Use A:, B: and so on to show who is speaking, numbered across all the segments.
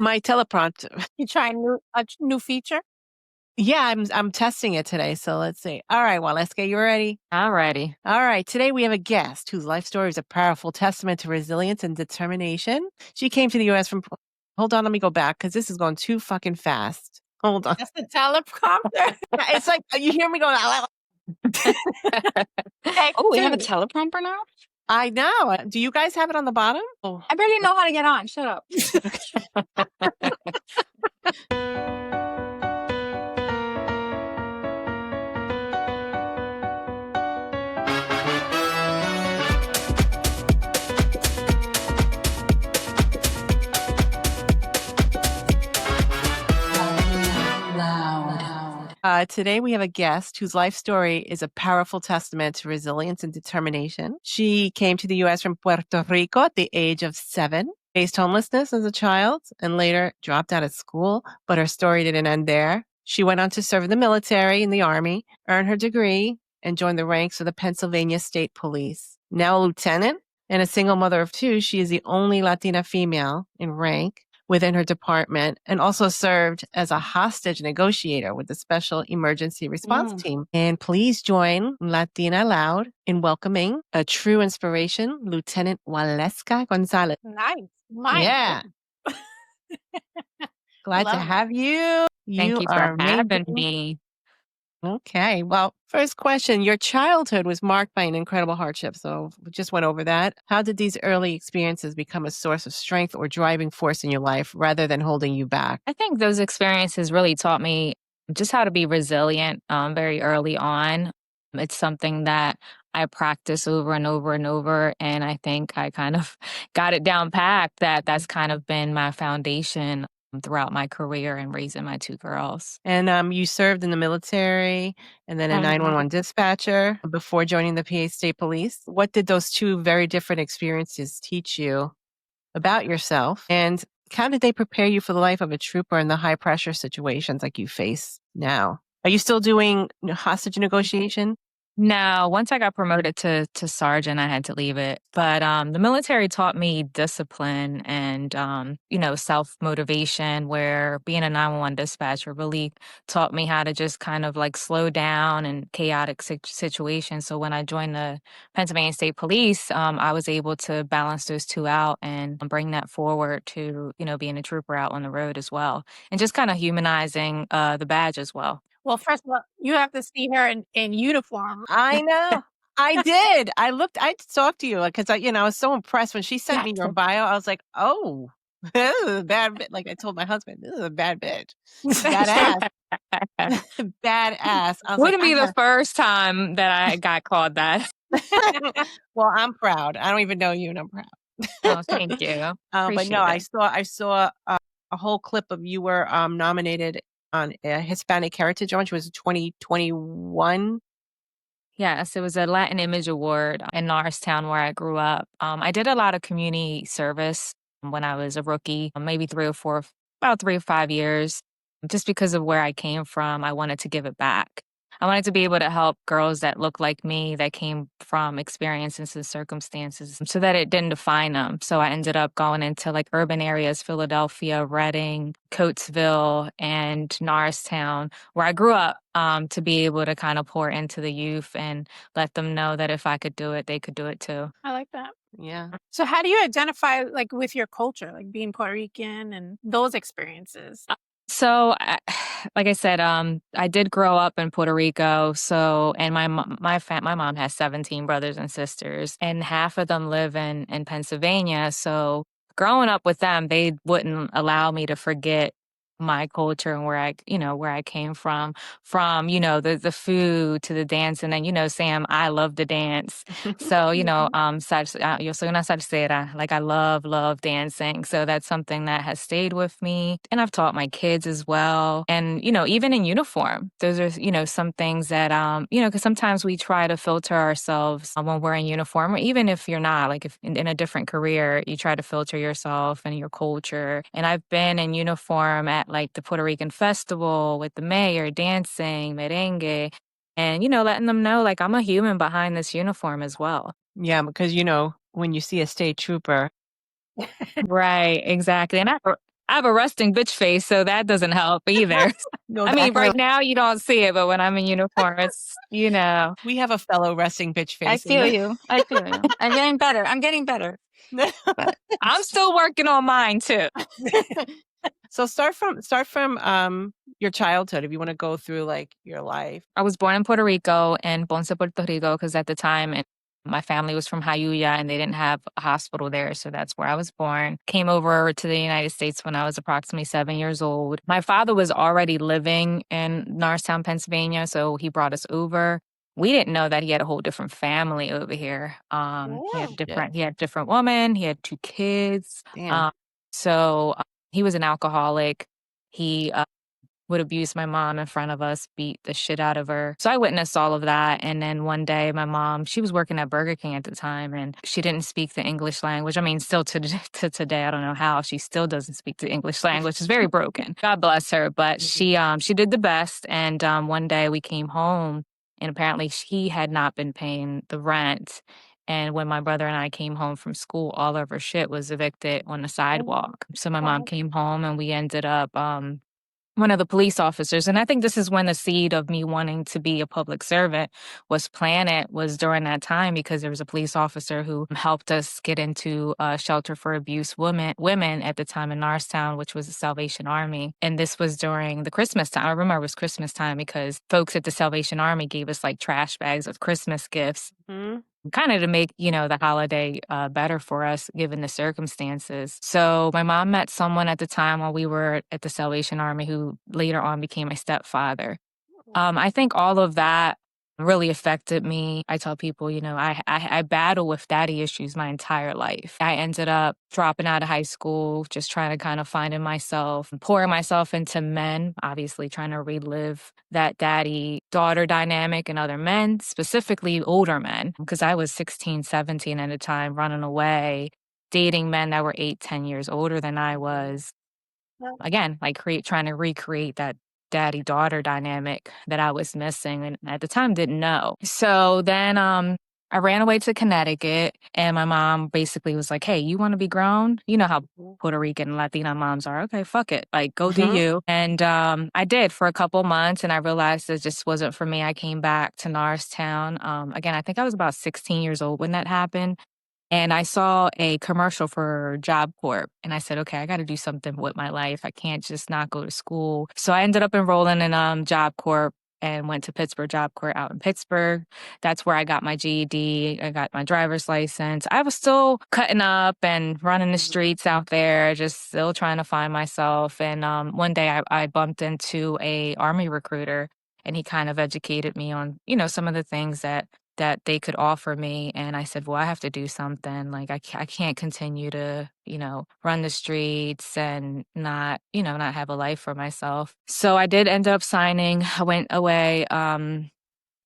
A: My teleprompter.
B: You trying a new feature?
A: Yeah, I'm testing it today. So let's see. All right, Waleska, you ready?
C: Alrighty.
A: All right. Today we have a guest whose life story is a powerful testament to resilience and determination. She came to the U.S. from. Hold on, let me go back because this is going too fucking fast. Hold on.
B: That's the teleprompter.
A: It's like you hear me going.
C: Oh, we have a teleprompter now?
A: I know. Do you guys have it on the bottom?
B: Oh. I barely know how to get on. Shut up.
A: Today we have a guest whose life story is a powerful testament to resilience and determination. She came to the U.S. from Puerto Rico at the age of 7, faced homelessness as a child, and later dropped out of school. But her story didn't end there. She went on to serve in the military in the Army, earn her degree, and join the ranks of the Pennsylvania State Police. Now a lieutenant and a single mother of 2, she is the only Latina female in rank within her department, and also served as a hostage negotiator with the Special Emergency Response Team. And please join Latina Loud in welcoming a true inspiration, Lieutenant Waleska Gonzalez.
B: Nice.
A: Yeah. Glad to have you.
C: Thank you for having me.
A: Okay. Well, first question. Your childhood was marked by an incredible hardship. So we just went over that. How did these early experiences become a source of strength or driving force in your life rather than holding you back?
C: I think those experiences really taught me just how to be resilient very early on. It's something that I practice over and over and over. And I think I kind of got it down packed that that's kind of been my foundation throughout my career and raising my 2 girls.
A: And you served in the military and then a 911 dispatcher before joining the PA State Police. What did those 2 very different experiences teach you about yourself? And how did they prepare you for the life of a trooper in the high pressure situations like you face now? Are you still doing hostage negotiation?
C: No, once I got promoted to sergeant, I had to leave it. But the military taught me discipline and, self-motivation, where being a 911 dispatcher really taught me how to just kind of like slow down in chaotic situations. So when I joined the Pennsylvania State Police, I was able to balance those 2 out and bring that forward to, being a trooper out on the road as well. And just kind of humanizing the badge as well.
B: Well, first of all, you have to see her in uniform.
A: I know. I did. I talked to you because I was so impressed when she sent me your bio. I was like, oh, this is a bad bitch. Like I told my husband, this is a bad bitch. Badass. Badass.
C: Wouldn't be the first time that I got called that.
A: Well, I'm proud. I don't even know you and I'm proud.
C: Oh, thank you.
A: But no, I saw a whole clip of you were nominated on a Hispanic Heritage Award. It was 2021.
C: Yes, it was a Latin Image Award in Norristown where I grew up. I did a lot of community service when I was a rookie, maybe about 3 or 5 years. Just because of where I came from, I wanted to give it back. I wanted to be able to help girls that look like me, that came from experiences and circumstances, so that it didn't define them. So I ended up going into like urban areas, Philadelphia, Reading, Coatesville, and Norristown, where I grew up, to be able to kind of pour into the youth and let them know that if I could do it, they could do it too.
B: I like that.
A: Yeah.
B: So how do you identify like with your culture, like being Puerto Rican and those experiences?
C: So, like I said, I did grow up in Puerto Rico. So, and my mom has 17 brothers and sisters, and half of them live in Pennsylvania. So, growing up with them, they wouldn't allow me to forget my culture and where I came from, the food to the dance. And then, Sam, I love to dance. So, yo soy una salsera. Like I love dancing. So that's something that has stayed with me. And I've taught my kids as well. And, even in uniform, those are, some things that, because sometimes we try to filter ourselves when we're in uniform, or even if you're not, like if in a different career, you try to filter yourself and your culture. And I've been in uniform at like the Puerto Rican festival with the mayor dancing, merengue, and, letting them know like I'm a human behind this uniform as well.
A: Yeah, because, when you see a state trooper.
C: Right, exactly. And I have a resting bitch face, so that doesn't help either.
A: No,
C: I mean,
A: that
C: right
A: really-
C: now you don't see it, but when I'm in uniform, it's,
A: we have a fellow resting bitch face.
B: I feel you. I'm getting better. I'm getting better.
C: But I'm still working on mine too.
A: So start from your childhood, if you want to go through like your life.
C: I was born in Puerto Rico, in Ponce, Puerto Rico, because at the time my family was from Jayuya and they didn't have a hospital there. So that's where I was born. Came over to the United States when I was approximately 7 years old. My father was already living in Norristown, Pennsylvania. So he brought us over. We didn't know that he had a whole different family over here. He had different women. He had 2 kids.
A: Damn.
C: So he was an alcoholic. He would abuse my mom in front of us, beat the shit out of her. So I witnessed all of that. And then one day my mom, she was working at Burger King at the time and she didn't speak the English language. I mean, still to today, I don't know how she still doesn't speak the English language. It's very broken. God bless her. But she did the best. And one day we came home and apparently he had not been paying the rent. And when my brother and I came home from school, all of her shit was evicted on the sidewalk. So my mom came home and we ended up one of the police officers. And I think this is when the seed of me wanting to be a public servant was planted, was during that time, because there was a police officer who helped us get into a shelter for abused women at the time in Norristown, which was the Salvation Army. And this was during the Christmas time. I remember it was Christmas time because folks at the Salvation Army gave us like trash bags of Christmas gifts. Mm-hmm. Kind of to make, the holiday better for us, given the circumstances. So my mom met someone at the time while we were at the Salvation Army who later on became my stepfather. I think all of that really affected me. I tell people, I battle with daddy issues my entire life. I ended up dropping out of high school, just trying to kind of find in myself, pouring myself into men, obviously trying to relive that daddy-daughter dynamic and other men, specifically older men, because I was 16, 17 at the time, running away, dating men that were 8, 10 years older than I was. Again, like trying to recreate that daddy-daughter dynamic that I was missing and at the time didn't know. So then I ran away to Connecticut and my mom basically was like, hey, you want to be grown? You know how Puerto Rican and Latina moms are. Okay, fuck it. Like, go do you. And I did for a couple months and I realized it just wasn't for me. I came back to Norristown. Again, I think I was about 16 years old when that happened. And I saw a commercial for Job Corp. And I said, okay, I got to do something with my life. I can't just not go to school. So I ended up enrolling in Job Corp and went to Pittsburgh Job Corps out in Pittsburgh. That's where I got my GED. I got my driver's license. I was still cutting up and running the streets out there, just still trying to find myself. And one day I bumped into a Army recruiter and he kind of educated me on, some of the things that they could offer me. And I said, well, I have to do something. Like, I can't continue to, run the streets and not have a life for myself. So I did end up signing. I went away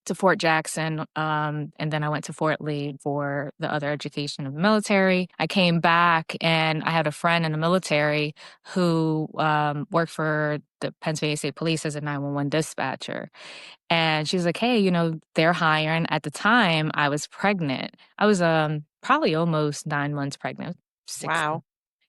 C: to Fort Jackson, and then I went to Fort Lee for the other education of the military. I came back and I had a friend in the military who worked for the Pennsylvania State Police as a 911 dispatcher. And she's like, hey, they're hiring. At the time, I was pregnant. I was probably almost 9 months pregnant.
A: Wow.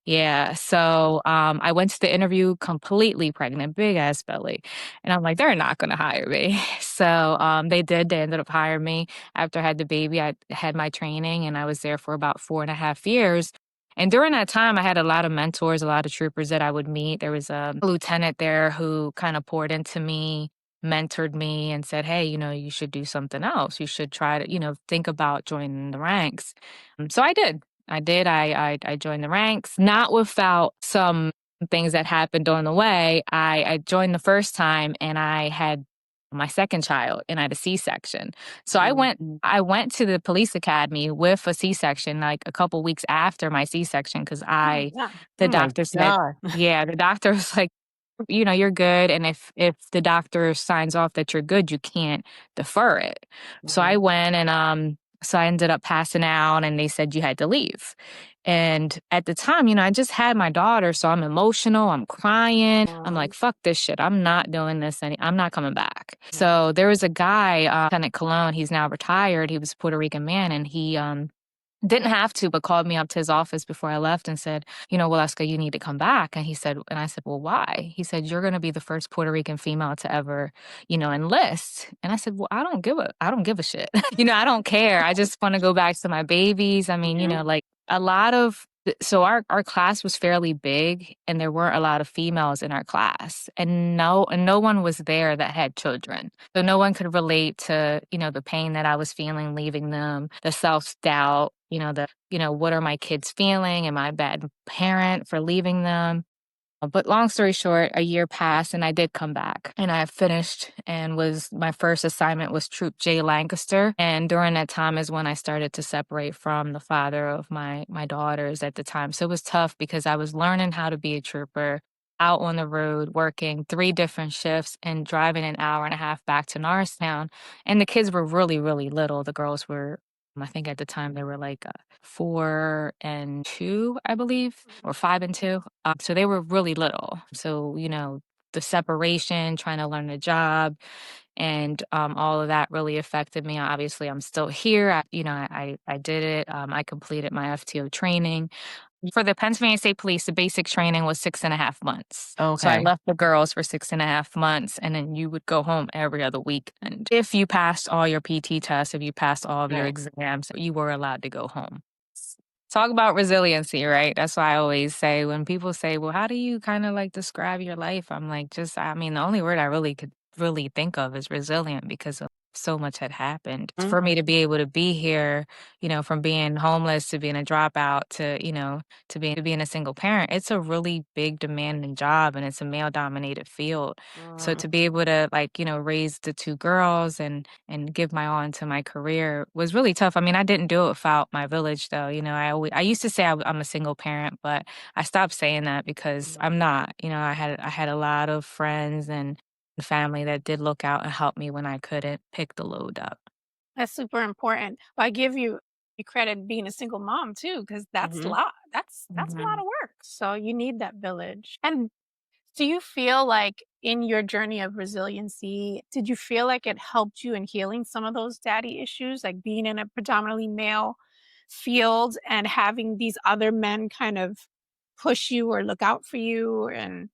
C: Yeah. So I went to the interview completely pregnant, big ass belly. And I'm like, they're not going to hire me. So they did. They ended up hiring me. After I had the baby, I had my training and I was there for about 4.5 years. And during that time, I had a lot of mentors, a lot of troopers that I would meet. There was a lieutenant there who kind of poured into me, mentored me and said, hey, you should do something else. You should try to, think about joining the ranks. So I did. I joined the ranks, not without some things that happened on the way. I joined the first time and I had my second child and I had a C-section. So I went to the police academy with a C-section like a couple weeks after my C-section because the doctor said, the doctor was like, you're good. And if the doctor signs off that you're good, you can't defer it. Mm-hmm. So I went and so I ended up passing out and they said you had to leave. And at the time, I just had my daughter. So I'm emotional. I'm crying. I'm like, fuck this shit. I'm not doing this. I'm not coming back. So there was a guy, Lieutenant Cologne. He's now retired. He was a Puerto Rican man and he didn't have to, but called me up to his office before I left and said, Waleska, you need to come back. And I said, well, why? He said, you're going to be the first Puerto Rican female to ever, enlist. And I said, well, I don't give a shit. I don't care. I just want to go back to my babies. I mean, like a lot of, so our class was fairly big and there weren't a lot of females in our class and no one was there that had children. So no one could relate to, the pain that I was feeling leaving them, the self-doubt, what are my kids feeling? Am I a bad parent for leaving them? But long story short, a year passed and I did come back and I finished and my first assignment was Troop J Lancaster. And during that time is when I started to separate from the father of my daughters at the time. So it was tough because I was learning how to be a trooper, out on the road, working 3 different shifts and driving an hour and a half back to Norristown. And the kids were really, really little. The girls were, I think at the time they were like 4 and 2, I believe, or 5 and 2. So they were really little. So, the separation, trying to learn the job, and all of that really affected me. Obviously, I'm still here. I did it. I completed my FTO training. For the Pennsylvania State Police, the basic training was 6.5 months. So I
A: Okay.
C: left the girls for 6.5 months, and then you would go home every other weekend. If you passed all your PT tests, if you passed all of your
A: Right.
C: exams, you were allowed to go home. Talk about resiliency, right? That's why I always say when people say, well, how do you kind of like describe your life? I'm like, the only word I really could really think of is resilient because so much had happened. For me to be able to be here, from being homeless to being a dropout to being a single parent, it's a really big demanding job and it's a male dominated field. So to be able to raise the 2 girls and give my all into my career was really tough. I mean, I didn't do it without my village though. I used to say I'm a single parent, but I stopped saying that because I'm not. I had a lot of friends and family that did look out and help me when I couldn't pick the load up.
B: That's super important. Well, I give you credit being a single mom too, because that's a
A: Mm-hmm.
B: lot. That's a lot
C: Mhm.
B: of work. So you need that village. And do you feel like in your journey of resiliency, did you feel like it helped you in healing some of those daddy issues, like being in a predominantly male field and having these other men kind of push you or look out for you and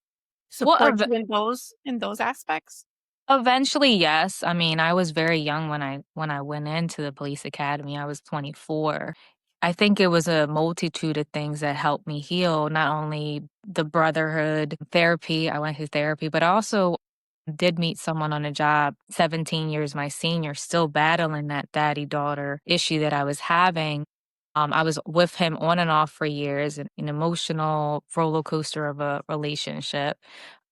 C: Well,
B: support you in those aspects?
C: eventually, yes. I mean, I was very young when I went into the police academy. I was 24. I think it was a multitude of things that helped me heal, not only the brotherhood, therapy, I went to therapy, but I also did meet someone on a job, 17 years my senior, still battling that daddy-daughter issue that I was having. I was with him on and off for years, an emotional roller coaster of a relationship.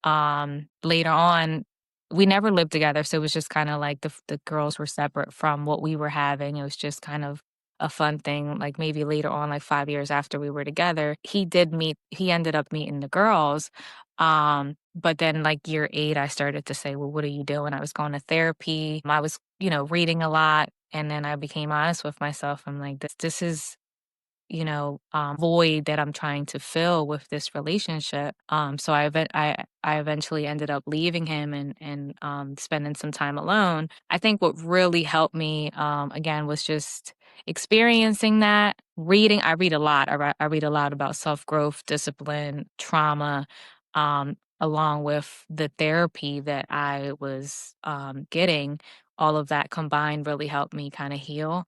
C: Later on, we never lived together, so it was just kind of like the girls were separate from what we were having. It was just kind of a fun thing. Like maybe later on, like 5 years after we were together, he ended up meeting the girls. But then like year 8, I started to say, well, what are you doing? I was going to therapy. I was, reading a lot. And then I became honest with myself. I'm like, this is void that I'm trying to fill with this relationship. So I eventually ended up leaving him and spending some time alone. I think what really helped me, again, was just experiencing that. Reading, I read a lot. I read a lot about self growth, discipline, trauma, along with the therapy that I was getting. All of that combined really helped me kind of heal.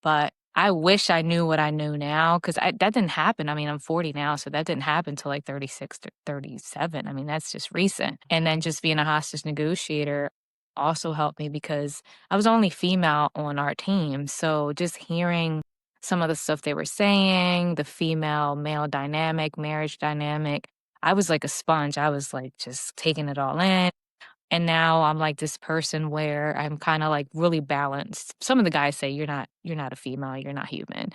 C: But I wish I knew what I know now because that didn't happen. I mean, I'm 40 now, so that didn't happen till like 36 to 37. I mean, that's just recent. And then just being a hostage negotiator also helped me because I was only female on our team. So just hearing some of the stuff they were saying, the female male dynamic, marriage dynamic, I was like a sponge. I was like just taking it all in. And now I'm like this person where I'm kind of like really balanced. Some of the guys say you're not a female, you're not human.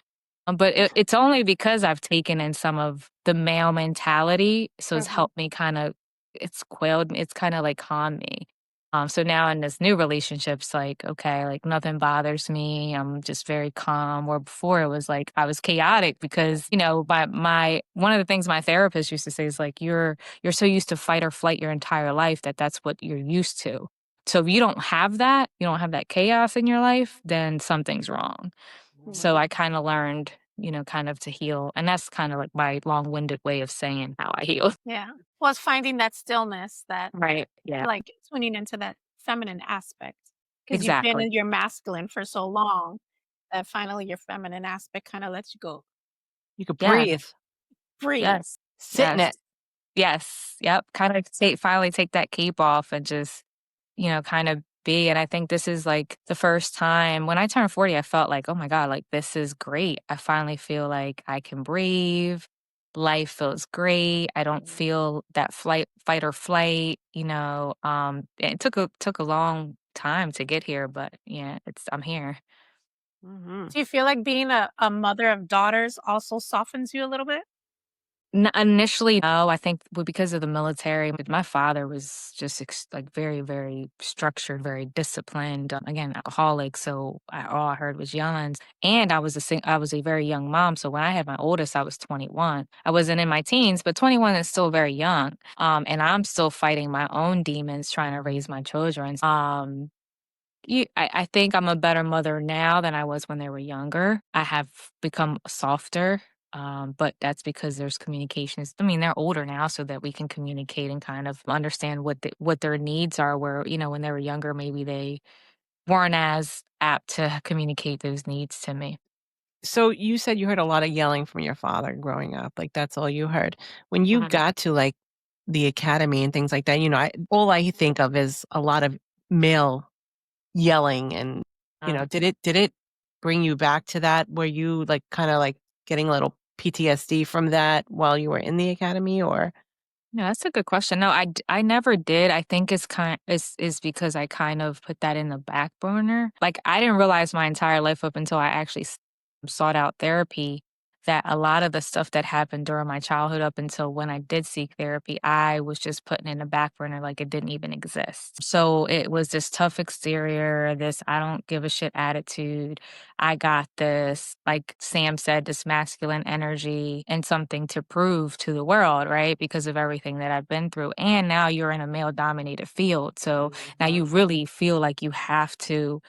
C: But it's only because I've taken in some of the male mentality, so it's
B: Mhm.
C: helped me it's quelled me, it's kind of like calmed me. So now in this new relationship, it's like, okay, like nothing bothers me. I'm just very calm. Where before it was like I was chaotic because, my one of the things my therapist used to say is like you're so used to fight or flight your entire life that's what you're used to. So if you don't have that chaos in your life, then something's wrong. So
B: Mhm.
C: I kind of learned kind of to heal. And that's kind of like my long-winded way of saying how I heal.
B: Yeah. Well, it's finding that stillness, that
C: Right. Yeah.
B: like tuning into that feminine aspect because you've been
C: Exactly.
B: in your masculine for so long that finally your feminine aspect kind of lets you go.
A: You could
C: Yes.
A: breathe,
B: Breathe.
C: Yes.
A: sit in
C: Yes.
A: it.
C: Yes. Yep. Kind of finally take that cape off and just, kind of be. And I think this is like the first time when I turned 40, I felt like, oh my God, like this is great. I finally feel like I can breathe. Life feels great. I don't feel that fight or flight, it took a long time to get here, but yeah, I'm here.
A: Mhm.
B: Do you feel like being a mother of daughters also softens you a little bit?
C: Initially, no. I think because of the military, but my father was just like very, very structured, very disciplined. Again, alcoholic, so all I heard was yelling. And I was a very young mom. So when I had my oldest, I was 21. I wasn't in my teens, but 21 is still very young. And I'm still fighting my own demons, trying to raise my children. I think I'm a better mother now than I was when they were younger. I have become softer, but that's because there's communications. I mean, they're older now, so that we can communicate and kind of understand what their needs are. Where when they were younger, maybe they weren't as apt to communicate those needs to me.
A: So you said you heard a lot of yelling from your father growing up, like, that's all you heard. When you
C: Mhm.
A: got to, like, the academy and things like that, all I think of is a lot of male yelling and, did it bring you back to that? Were you, like, kinda, like, getting a little PTSD from that while you were in the academy, or
C: No, that's a good question. No, I never did. I think is because I kind of put that in the back burner. Like I didn't realize my entire life up until I actually sought out therapy that a lot of the stuff that happened during my childhood up until when I did seek therapy, I was just putting in the back burner like it didn't even exist. So it was this tough exterior, this I don't give a shit attitude. I got this, like Sam said, this masculine energy and something to prove to the world, right? Because of everything that I've been through. And now you're in a male dominated field. So now you really feel like you have to,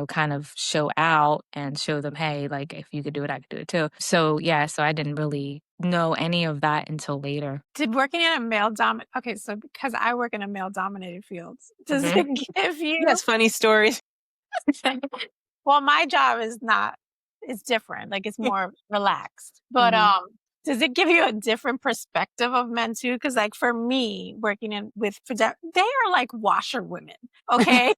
C: kind of show out and show them, hey, like if you could do it, I could do it too. So yeah, so I didn't really know any of that until later.
B: Did working in a okay, so because I work in a male dominated fields, does
C: Mhm.
B: it give you
A: Yes, funny stories.
B: well, my job is not it's different, like it's more relaxed. But
C: Mhm.
B: does it give you a different perspective of men too? Because like for me, working in with they are like washerwomen, okay?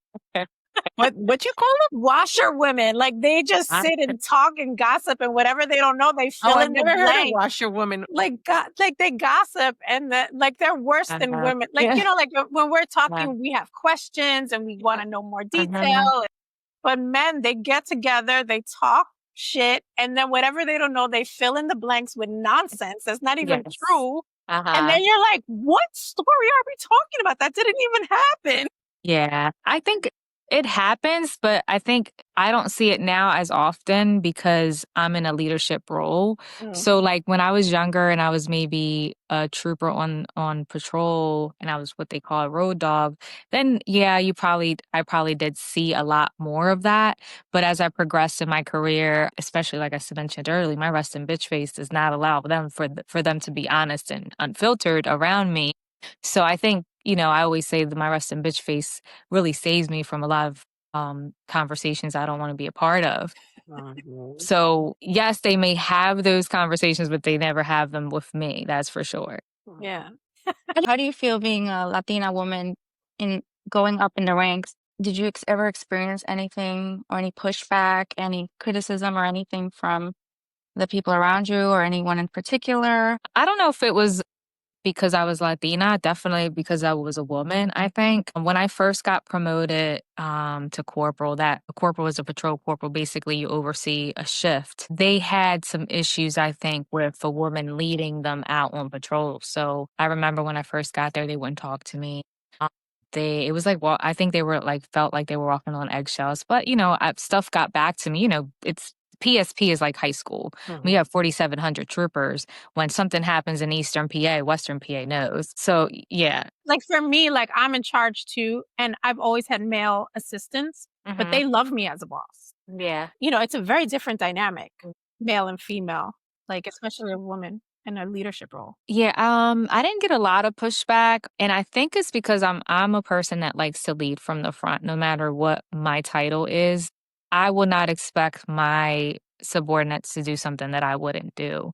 A: What you call them?
B: Washerwomen, like they just
C: I-
B: sit and talk and gossip and whatever they don't know, they
A: Oh,
B: fill
A: I've
B: in the
A: never heard of
B: blank.
A: washerwoman.
B: Like they gossip and like they're worse than
C: uh,
B: women. Like,
A: Yeah.
B: like when we're
C: yeah.
B: talking, we have questions and we want to know more
C: Mhm.
B: detail. But men, they get together, they talk shit, and then whatever they don't know, they fill in the blanks with nonsense that's not even
C: Yes.
B: true. And
C: Uh-huh.
B: then you're like, what story are we talking about? That didn't even happen.
C: Yeah, I think it happens, but I think I don't see it now as often because I'm in a leadership role.
B: Mm.
C: So like when I was younger and I was maybe a trooper on patrol and I was what they call a road dog, then yeah, I probably did see a lot more of that. But as I progressed in my career, especially like I mentioned earlier, my resting bitch face does not allow them for them to be honest and unfiltered around me. So I think, I always say that my resting bitch face really saves me from a lot of conversations I don't want to be a part of.
A: Mhm.
C: So yes, they may have those conversations, but they never have them with me. That's for sure.
B: Yeah.
D: How do you feel being a Latina woman in going up in the ranks? Did you ever experience anything or any pushback, any criticism or anything from the people around you or anyone in particular?
C: I don't know if it was because I was Latina, definitely because I was a woman, I think. When I first got promoted to corporal, that a corporal was a patrol corporal. Basically, you oversee a shift. They had some issues, I think, with a woman leading them out on patrol. So I remember when I first got there, they wouldn't talk to me. Um, it was like, well, I think they were like, felt like they were walking on eggshells. But, stuff got back to me. It's PSP is like high school. We
A: Mhm.
C: have 4,700 troopers. When something happens in Eastern PA, Western PA knows. So yeah.
B: Like for me, like I'm in charge too, and I've always had male assistants, but
C: Hmm.
B: they love me as a boss.
C: Yeah.
B: It's a very different dynamic. male and female, like especially a woman in a leadership role?
C: Yeah, I didn't get a lot of pushback, and I think it's because I'm a person that likes to lead from the front, no matter what my title is. I will not expect my subordinates to do something that I wouldn't do.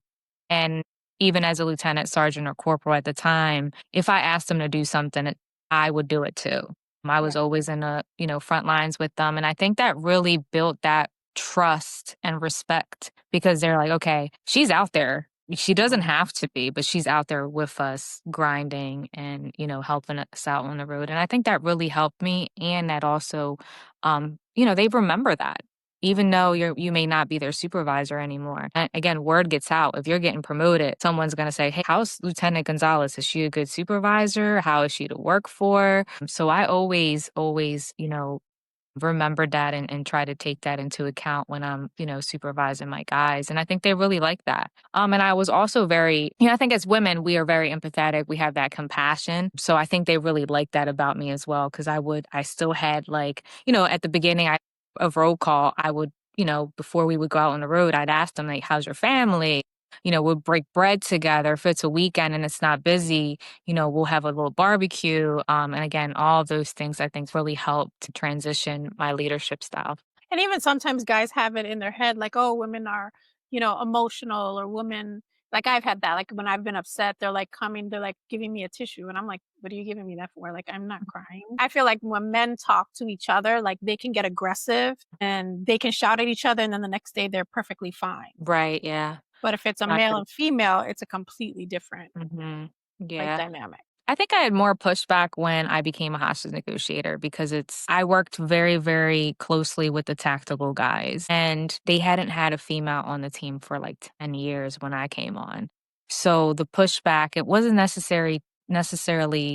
C: And even as a lieutenant, sergeant, or corporal at the time, if I asked them to do something, I would do it too. I was
B: Right.
C: always in the, front lines with them, and I think that really built that trust and respect because they're like, okay, she's out there. She doesn't have to be, but she's out there with us grinding and, helping us out on the road. And I think that really helped me. And that also, they remember that. Even though you may not be their supervisor anymore. And again, word gets out. If you're getting promoted, someone's going to say, hey, how's Lieutenant Gonzalez? Is she a good supervisor? How is she to work for? So I always, remembered that and try to take that into account when I'm, supervising my guys. And I think they really like that. And I was also very, I think as women, we are very empathetic. We have that compassion. So I think they really liked that about me as well. Cause I still had like, at the beginning of roll call, I would, before we would go out on the road, I'd ask them like, how's your family? We'll break bread together. If it's a weekend and it's not busy, we'll have a little barbecue. And again, all of those things I think really help to transition my leadership style.
B: And even sometimes guys have it in their head, like, oh, women are, emotional, or women, like I've had that. Like when I've been upset, they're like giving me a tissue. And I'm like, what are you giving me that for? Like, I'm not crying. I feel like when men talk to each other, like they can get aggressive and they can shout at each other. And then the next day they're perfectly fine.
C: Right. Yeah.
B: But if it's a male and female, it's a completely different
C: Yeah.
B: dynamic.
C: I think I had more pushback when I became a hostage negotiator because I worked very, very closely with the tactical guys, and they hadn't had a female on the team for like 10 years when I came on. So the pushback, it wasn't necessarily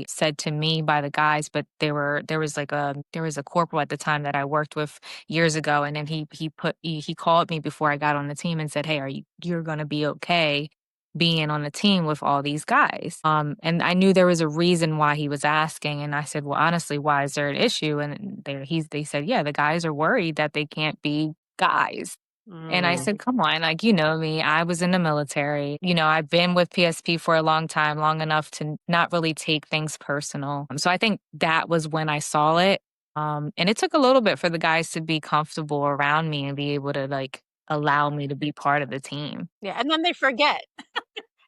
C: said to me by the guys, but there was a corporal at the time that I worked with years ago, and then he called me before I got on the team and said, "Hey, you're going to be okay being on a team with all these guys?" And I knew there was a reason why he was asking. And I said, well, honestly, why is there an issue? And they said, yeah, the guys are worried that they can't be guys. And I said, come on, like, you know me, I was in the military. I've been with PSP for a long time, long enough to not really take things personal. So I think that was when I saw it. And it took a little bit for the guys to be comfortable around me and be able to like allow me to be part of the team.
B: Yeah. And then they forget.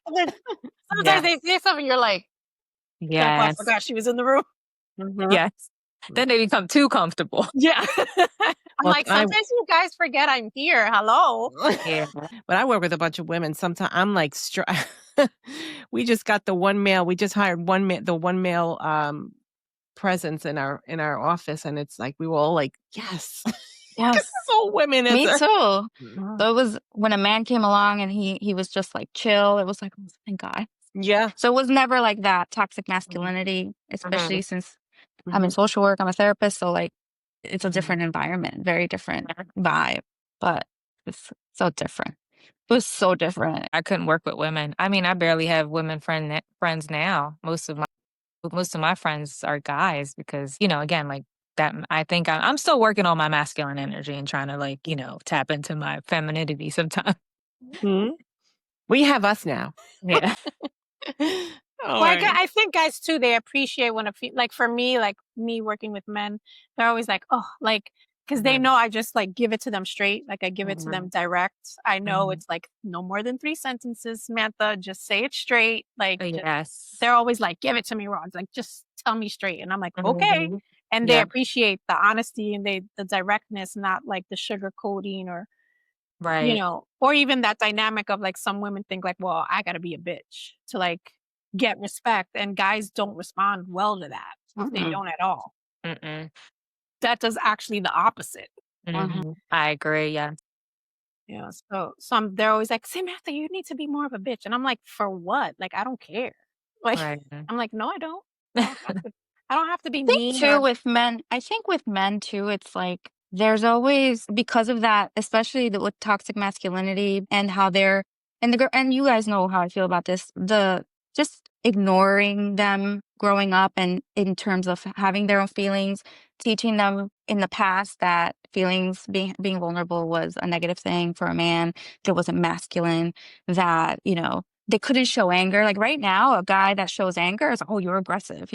B: And then
C: Yeah.
B: sometimes they say something, you're like, oh, I
C: Yes.
B: forgot she was in the room.
C: Yes. Then they become too comfortable.
B: Yeah. I'm
A: Well,
B: like, sometimes you guys forget I'm here. Hello.
C: Yeah.
A: But I work with a bunch of women. Sometimes I'm like, we just got the one male. We just hired the one male presence in our office, and it's like we were all like, yes,
D: Yes.
A: so women.
D: Me too. So
A: Mhm.
D: it was when a man came along and he was just like chill. It was like, oh, thank God.
A: Yeah.
D: So it was never like that toxic masculinity, especially since I'm in social work, I'm a therapist. So like it's a different environment, very different vibe, but it's so different. It was so different.
C: I couldn't work with women. I mean, I barely have women friends now. Most of my friends are guys because, again, like that, I think I'm still working on my masculine energy and trying to like, tap into my femininity sometimes.
A: Mhm. We have us now.
C: Yeah.
A: All
B: Well,
A: right.
B: I think guys too, they appreciate when like for me, like me working with men, they're always like, oh, like, because they know I just like give it to them straight. Like I give it to them direct. I know it's like no more than 3 sentences, Samantha. Just say it straight. Like
C: Yes.
B: they're always like, give it to me, Ron. Like just tell me straight. And I'm like, okay. And they
C: Yeah.
B: appreciate the honesty and the directness, not like the sugar coating or
C: Right.
B: or even that dynamic of like some women think like, well, I gotta be a bitch to like get respect, and guys don't respond well to that. They don't at all.
C: Mm-mm.
B: That does actually the opposite.
C: I agree. Yeah.
B: So some they're always like, Samantha, you need to be more of a bitch. And I'm like, for what? Like, I don't care. Like
C: Right.
B: I'm like, no, I don't. I don't have to, I don't have to be
D: I think
B: mean
D: too
B: or
D: with men, I think with men too, it's like there's always because of that, especially with toxic masculinity and how they're and the girl and you guys know how I feel about this, the just ignoring them growing up and in terms of having their own feelings, teaching them in the past that feelings, being vulnerable was a negative thing for a man, that wasn't masculine, that, they couldn't show anger. Like right now, a guy that shows anger is, oh, you're aggressive,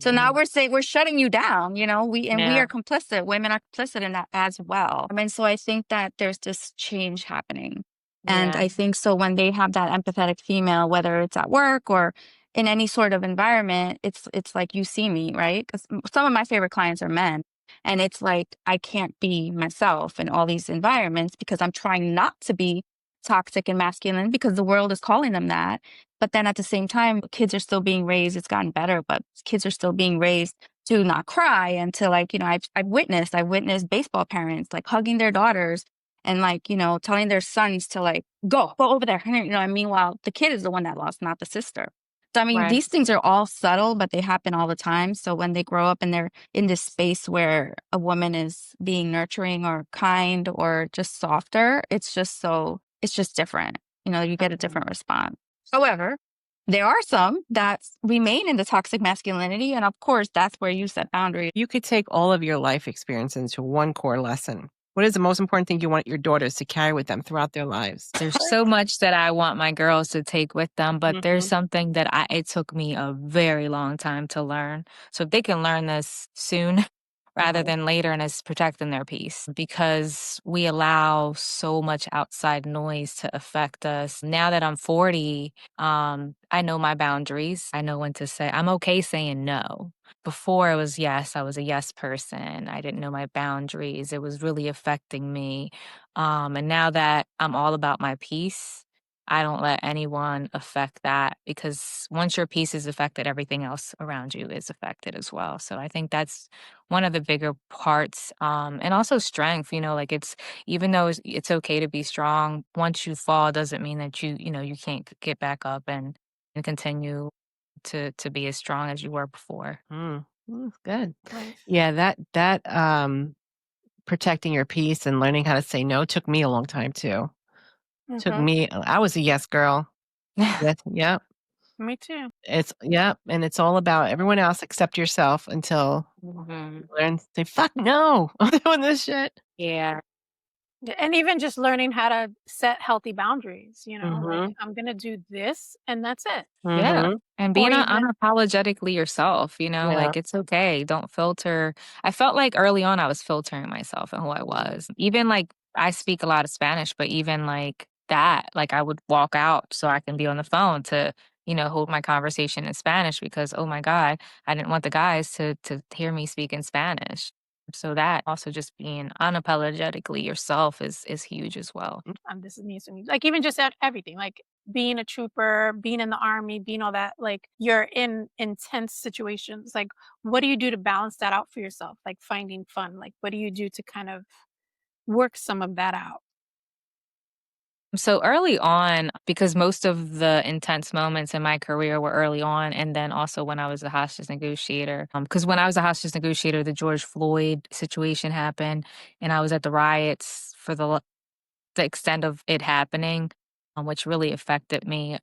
D: So now we're saying we're shutting you down, we
C: Yeah.
D: are complicit. Women are complicit in that as well. I mean, so I think that there's this change happening. And
C: Yeah.
D: I think so when they have that empathetic female, whether it's at work or in any sort of environment, it's like, you see me, right? Because some of my favorite clients are men. And it's like, I can't be myself in all these environments because I'm trying not to be toxic and masculine because the world is calling them that. But then at the same time, kids are still being raised. It's gotten better, but kids are still being raised to not cry and to like, I've witnessed baseball parents like hugging their daughters and like, telling their sons to like, go over there. And meanwhile, the kid is the one that lost, not the sister. So, I mean,
C: Right.
D: these things are all subtle, but they happen all the time. So when they grow up and they're in this space where a woman is being nurturing or kind or just softer, it's just different. You get a different response. However, there are some that remain in the toxic masculinity. And of course, that's where you set boundaries.
A: You could take all of your life experience into one core lesson. What is the most important thing you want your daughters to carry with them throughout their lives?
C: There's so much that I want my girls to take with them, but there's something that it took me a very long time to learn. So if they can learn this soon rather than later, and it's protecting their peace, because we allow so much outside noise to affect us. Now that I'm 40, I know my boundaries. I know when to say, I'm okay saying no. Before it was yes, I was a yes person. I didn't know my boundaries. It was really affecting me. And now that I'm all about my peace, I don't let anyone affect that, because once your peace is affected, everything else around you is affected as well. So I think that's one of the bigger parts. And also strength, like even though it's okay to be strong, once you fall doesn't mean that you can't get back up and continue to be as strong as you were before.
A: Good.
B: Nice.
A: Yeah, that protecting your peace and learning how to say no took me a long time too. I was a yes girl. Yes, yep.
B: Me too.
A: And it's all about everyone else except yourself until you learn to say, fuck no, I'm doing this shit.
C: Yeah.
B: And even just learning how to set healthy boundaries, like I'm going to do this and that's it.
C: Yeah. And being
B: Or even,
C: unapologetically yourself, like it's okay. Don't filter. I felt like early on I was filtering myself and who I was. Even like I speak a lot of Spanish, but even like that, like I would walk out so I can be on the phone to, hold my conversation in Spanish because, oh my God, I didn't want the guys to hear me speak in Spanish. So that also just being unapologetically yourself is huge as well.
B: this needs to be like even just at everything, like being a trooper, being in the army, being all that, like you're in intense situations. Like, what do you do to balance that out for yourself? Like finding fun. Like, what do you do to kind of work some of that out?
C: So early on, because most of the intense moments in my career were early on, and then also when I was a hostage negotiator. Because when I was a hostage negotiator, the George Floyd situation happened, and I was at the riots for the extent of it happening, which really affected me.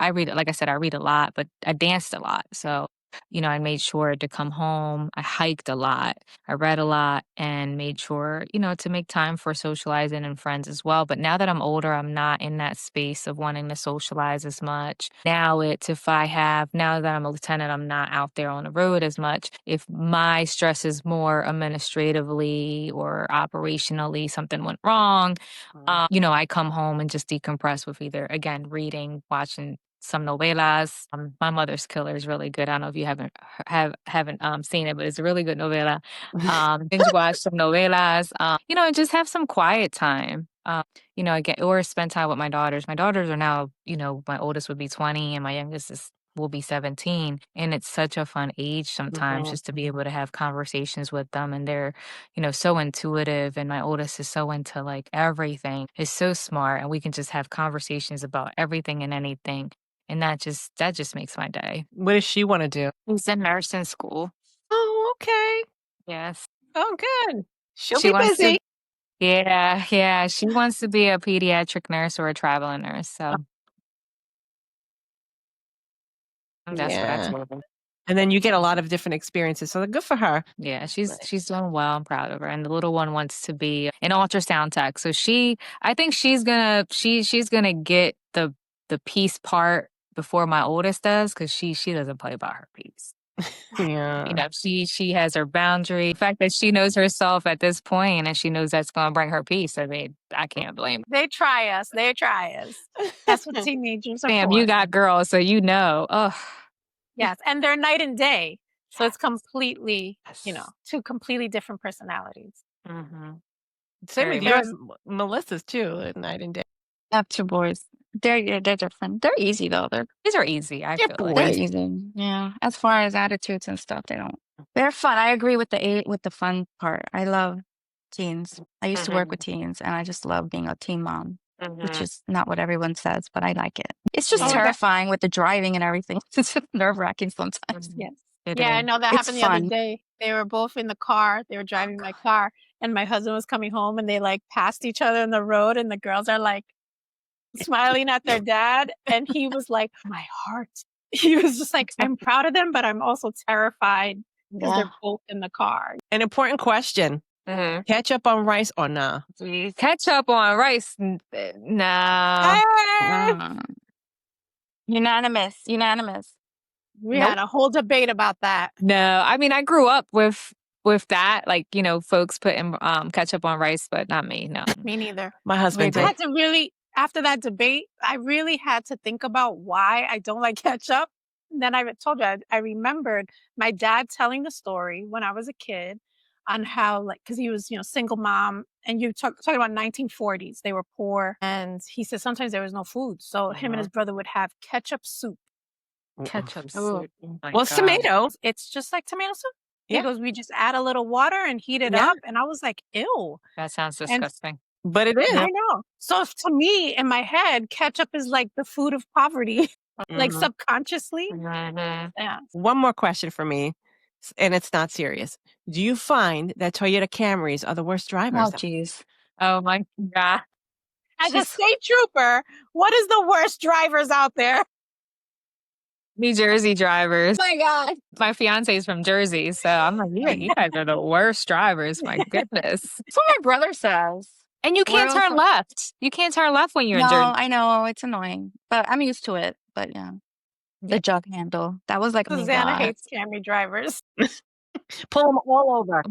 C: I read, like I said, I read a lot, but I danced a lot. So, I made sure to come home. I hiked a lot. I read a lot and made sure, to make time for socializing and friends as well. But now that I'm older, I'm not in that space of wanting to socialize as much. Now now that I'm a lieutenant, I'm not out there on the road as much. If my stress is more administratively or operationally, something went wrong, I come home and just decompress with either, again, reading, watching some novelas. My Mother's Killer is really good. I don't know if you haven't seen it, but it's a really good novela. Binge watch some novelas, and just have some quiet time. Again, or spend time with my daughters. My daughters are now, my oldest would be 20 and my youngest will be 17. And it's such a fun age sometimes just to be able to have conversations with them. And they're, so intuitive. And my oldest is so into like everything. Is so smart. And we can just have conversations about everything and anything. And that just makes my day.
A: What does she want to do?
C: She's a nurse in school.
A: Oh, okay.
C: Yes.
A: Oh, good. She'll
C: She
A: be
C: wants
A: busy.
C: to, yeah. She wants to be a pediatric nurse or a traveling nurse. So that's what I
A: Yeah.
C: told her.
A: And then you get a lot of different experiences. So good for her.
C: Yeah, she's doing well. I'm proud of her. And the little one wants to be an ultrasound tech. So I think she's gonna get the peace part before my oldest does, because she doesn't play by her piece.
A: Yeah.
C: She has her boundary. The fact that she knows herself at this point and she knows that's gonna bring her peace, I mean, I can't blame her.
B: They try us. That's what teenagers are
C: Damn,
B: for.
C: you got girls, so you know. Oh,
B: Yes, and they're night and day. So it's completely, two completely different personalities.
C: mm-hmm.
A: Same with
C: Very
A: yours, Melissa's too, at night and day.
D: I have two boys. They're different. They're easy though.
C: These are easy, I feel like.
D: They're easy. Yeah. As far as attitudes and stuff, they're fun. I agree with the fun part. I love teens. I used to work with teens and I just love being a teen mom, which is not what everyone says, but I like it. It's just terrifying with the driving and everything. It's just nerve-wracking sometimes.
B: Yes.
C: It
B: Yeah, I
C: is.
B: know that
D: It's
B: happened the other
D: fun.
B: day. They were both in the car. They were driving my car, and my husband was coming home, and they like passed each other in the road, and the girls are like smiling at their dad, and he was like, "My heart." He was just like, "I'm proud of them, but I'm also terrified because they're both in the car."
A: An important question. Ketchup on rice or nah?
C: Ketchup on rice? No.
D: Unanimous.
B: We had a whole debate about that.
C: No, I mean, I grew up with that, like, folks putting ketchup on rice, but not me. No,
B: Me neither.
A: My husband
B: I
A: did.
B: had to really, after that debate, I really had to think about why I don't like ketchup. And then I told you, I remembered my dad telling the story when I was a kid on how, like, because he was, single mom, and you talking about 1940s, they were poor, and he said sometimes there was no food, so him and his brother would have ketchup soup.
C: ketchup soup. Oh my
A: Well, it's
C: God.
A: tomato.
B: It's just like tomato soup.
A: Yeah.
B: He goes, we just add a little water and heat it up, and I was like, ew.
C: That sounds disgusting.
A: But it is.
B: I know. So to me, in my head, ketchup is like the food of poverty, like subconsciously. Yeah.
A: One more question for me, and it's not serious. Do you find that Toyota Camrys are the worst drivers?
D: Oh, jeez.
C: Oh my God.
B: As a state trooper, what is the worst drivers out there?
C: New Jersey drivers.
D: Oh my God.
C: My fiance is from Jersey, so I'm like, you guys are the worst drivers. My goodness.
D: That's what my brother says.
C: And you can't
D: We're
C: turn
D: also-
C: left. You can't turn left when you're in
D: No,
C: Jersey.
D: I know. It's annoying. But I'm used to it. But yeah. The jug handle. That was like, oh my
B: Susanna
D: God.
B: hates Camry drivers.
A: Pull them all over.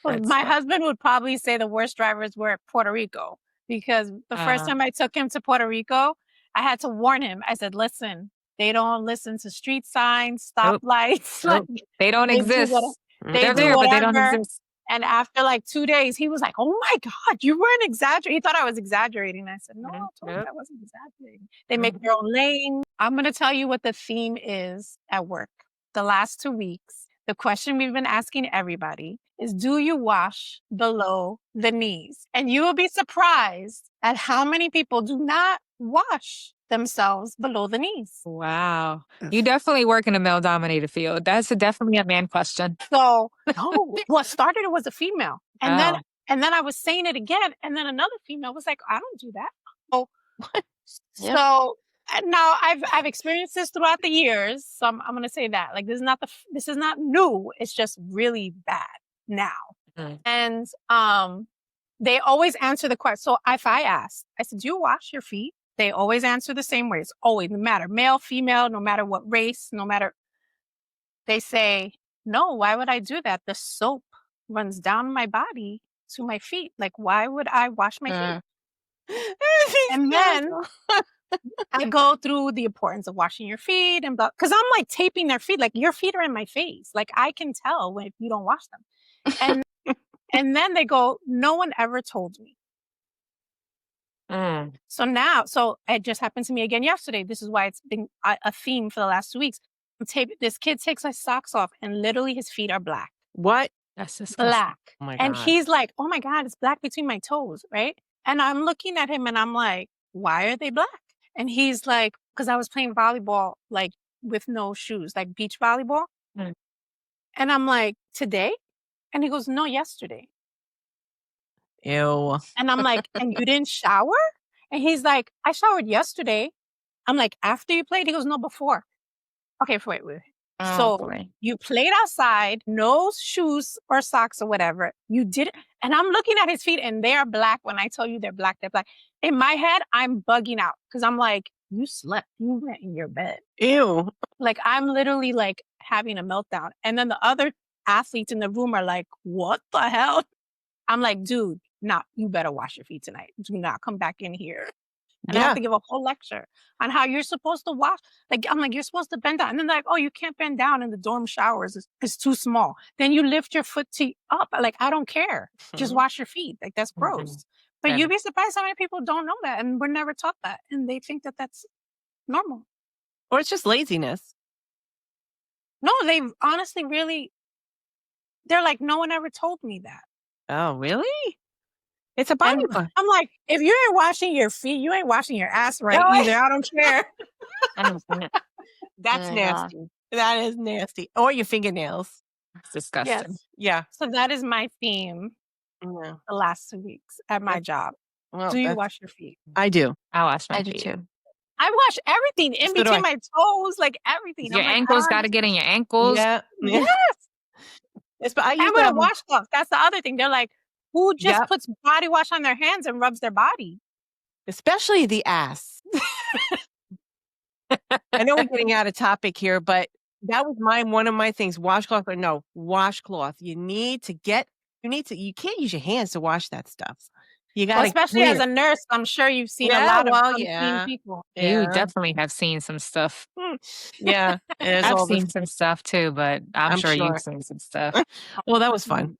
B: Well,
C: That's
B: my
C: fun.
B: husband would probably say the worst drivers were at Puerto Rico, because the first time I took him to Puerto Rico, I had to warn him. I said, listen, they don't listen to street signs, stoplights.
C: Nope. They don't
B: They do
C: exist. They're
B: they do
C: there, but they don't
B: whatever.
C: exist.
B: And after like 2 days, he was like, oh my God, you weren't exaggerating. He thought I was exaggerating. I said, no, I told you I wasn't exaggerating. They make their own lane. I'm going to tell you what the theme is at work. The last 2 weeks, the question we've been asking everybody is, do you wash below the knees? And you will be surprised at how many people do not wash themselves below the knees.
C: Wow. You definitely work in a male-dominated field. That's definitely a man question.
B: So, no, what started it was a female. And
C: Wow.
B: then I was saying it again, and then another female was like, I don't do that. So,
D: Yep.
B: so now I've experienced this throughout the years. So I'm going to say that, like, this is not new. It's just really bad now. And they always answer the question. So if I ask, I said, do you wash your feet? They always answer the same way. It's always, no matter male, female, no matter what race, no matter. They say, no, why would I do that? The soap runs down my body to my feet. Like, why would I wash my feet? And then I go through the importance of washing your feet, and because I'm like taping their feet, like, your feet are in my face. Like, I can tell if you don't wash them. And and then they go, no one ever told me. So it just happened to me again yesterday. This is why it's been a theme for the last 2 weeks. This kid takes his socks off, and literally his feet are black.
A: What?
C: That's disgusting.
B: Black.
A: Oh my
B: And
A: God.
B: he's like, oh my God, it's black between my toes, right? And I'm looking at him and I'm like, why are they black? And he's like, because I was playing volleyball, like, with no shoes, like beach volleyball. And I'm like, today? And he goes, no, yesterday.
A: Ew.
B: And I'm like, and you didn't shower? And he's like, I showered yesterday. I'm like, after you played? He goes, no, before. Okay, wait.
D: Oh,
B: So
D: boy.
B: you played outside, no shoes or socks or whatever. You did it. And I'm looking at his feet and they are black. When I tell you they're black, they're black. In my head, I'm bugging out because I'm like, you slept. You went in your bed.
A: Ew.
B: Like, I'm literally like having a meltdown. And then the other athletes in the room are like, what the hell? I'm like, dude, nah, you better wash your feet tonight. Do not come back in here. And I have
A: Yeah.
B: to give a whole lecture on how you're supposed to wash. Like, I'm like, you're supposed to bend down. And then they're like, oh, you can't bend down in the dorm showers. It's too small. Then you lift your foot up. Like, I don't care. Just
A: Mhm.
B: wash your feet. Like, that's
C: Mhm.
B: gross. But
C: Yeah.
B: you'd be surprised how many people don't know that. And we're never taught that. And they think that that's normal.
A: Or it's just laziness.
B: No, they honestly really, they're like, no one ever told me that.
A: Oh, really? It's a body
B: And
A: wash.
B: I'm like, if you ain't washing your feet, you ain't washing your ass right
A: No,
B: either. I don't care.
A: That's
D: my God.
A: nasty. That is nasty. Or your fingernails.
C: It's disgusting.
B: Yes.
A: Yeah.
B: So that is my theme
A: Yeah.
B: the last 2 weeks at my
A: That's-
B: job.
A: Well,
B: Do you
A: that's-
B: wash your feet?
A: I do.
C: I wash my
D: I do
C: feet.
D: too.
B: I wash everything in
A: So do
B: between
A: I.
B: my toes, like everything.
C: Your
B: I'm like,
C: ankles
B: I
C: got to
B: don't
C: get in your ankles.
A: Yeah. Yeah.
B: Yes.
A: But I use
B: And with a
A: that.
B: washcloth. That's the other thing. They're like, who just
A: Yep.
B: puts body wash on their hands and rubs their body?
A: Especially the ass. I know we're getting out of topic here, but that was one of my things. Washcloth or no washcloth. You can't use your hands to wash that stuff. You
B: Well,
A: got to
B: especially as a nurse, I'm sure you've seen a
A: Yeah,
B: lot of
A: well,
B: unclean
A: yeah.
B: people.
C: You
A: Yeah.
C: definitely have seen some stuff.
A: Yeah. There's
C: I've
A: all
C: seen
A: this.
C: some stuff too, but I'm
A: I'm
C: sure
A: sure.
C: you've seen some stuff.
A: Well, that was fun.